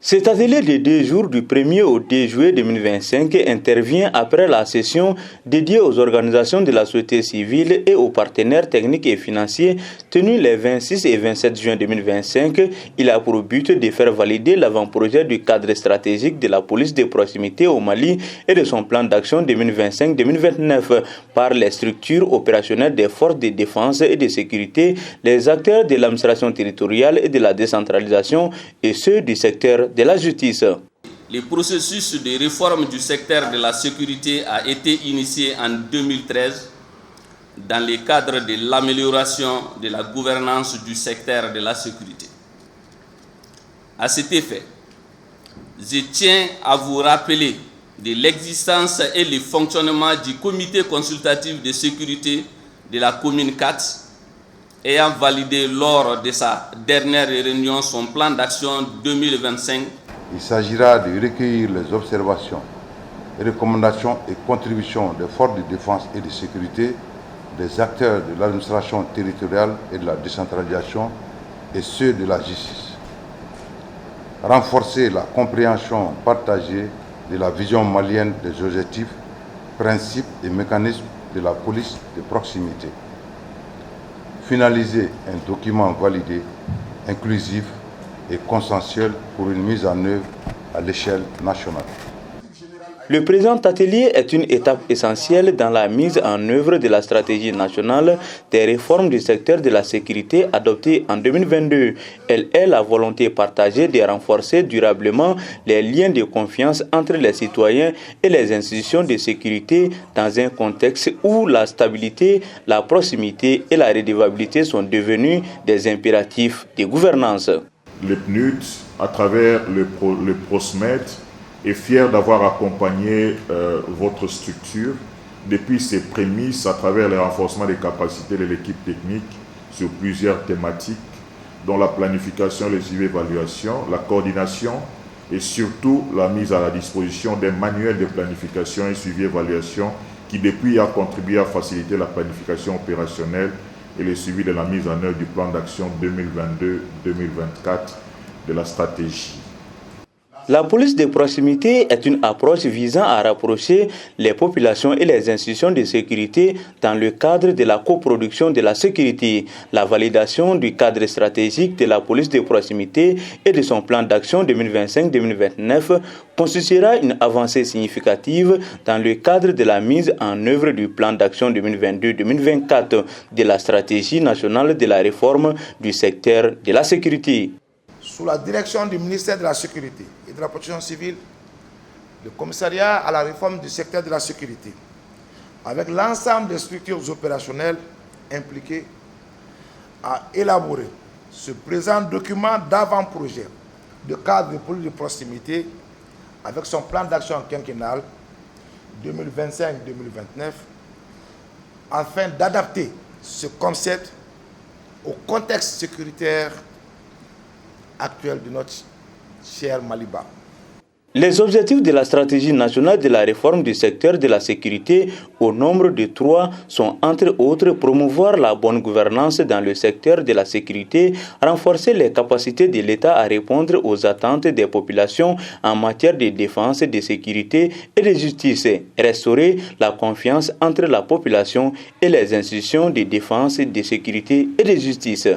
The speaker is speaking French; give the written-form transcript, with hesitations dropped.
Cet atelier de 2 jours du 1er au 2 juillet 2025 intervient après la session dédiée aux organisations de la société civile et aux partenaires techniques et financiers tenue les 26 et 27 juin 2025. Il a pour but de faire valider l'avant-projet du cadre stratégique de la police de proximité au Mali et de son plan d'action 2025-2029 par les structures opérationnelles des forces de défense et de sécurité, les acteurs de l'administration territoriale et de la décentralisation et ceux du secteur de la justice. Le processus de réforme du secteur de la sécurité a été initié en 2013 dans le cadre de l'amélioration de la gouvernance du secteur de la sécurité. À cet effet, je tiens à vous rappeler de l'existence et le fonctionnement du comité consultatif de sécurité de la commune 4 ayant validé lors de sa dernière réunion son plan d'action 2025. Il s'agira de recueillir les observations, recommandations et contributions des forces de défense et de sécurité, des acteurs de l'administration territoriale et de la décentralisation et ceux de la justice. Renforcer la compréhension partagée de la vision malienne des objectifs, principes et mécanismes de la police de proximité. Finaliser un document validé, inclusif et consensuel pour une mise en œuvre à l'échelle nationale. Le présent atelier est une étape essentielle dans la mise en œuvre de la stratégie nationale des réformes du secteur de la sécurité adoptée en 2022. Elle est la volonté partagée de renforcer durablement les liens de confiance entre les citoyens et les institutions de sécurité dans un contexte où la stabilité, la proximité et la redevabilité sont devenus des impératifs de gouvernance. Le PNUD, à travers le PROSMED, est fier d'avoir accompagné votre structure depuis ses prémices à travers le renforcement des capacités de l'équipe technique sur plusieurs thématiques, dont la planification, les suivis évaluation, la coordination et surtout la mise à la disposition d'un manuel de planification et suivi évaluation qui depuis a contribué à faciliter la planification opérationnelle et le suivi de la mise en œuvre du plan d'action 2022-2024 de la stratégie. La police de proximité est une approche visant à rapprocher les populations et les institutions de sécurité dans le cadre de la coproduction de la sécurité. La validation du cadre stratégique de la police de proximité et de son plan d'action 2025-2029 constituera une avancée significative dans le cadre de la mise en œuvre du plan d'action 2022-2024 de la stratégie nationale de la réforme du secteur de la sécurité. Sous la direction du ministère de la Sécurité et de la Protection civile, le commissariat à la réforme du secteur de la sécurité, avec l'ensemble des structures opérationnelles impliquées, a élaboré ce présent document d'avant-projet de cadre de police de proximité avec son plan d'action quinquennal 2025-2029 afin d'adapter ce concept au contexte sécuritaire actuel de notre cher Maliba. Les objectifs de la stratégie nationale de la réforme du secteur de la sécurité, au nombre de 3, sont entre autres promouvoir la bonne gouvernance dans le secteur de la sécurité, renforcer les capacités de l'État à répondre aux attentes des populations en matière de défense, de sécurité et de justice, restaurer la confiance entre la population et les institutions de défense, de sécurité et de justice.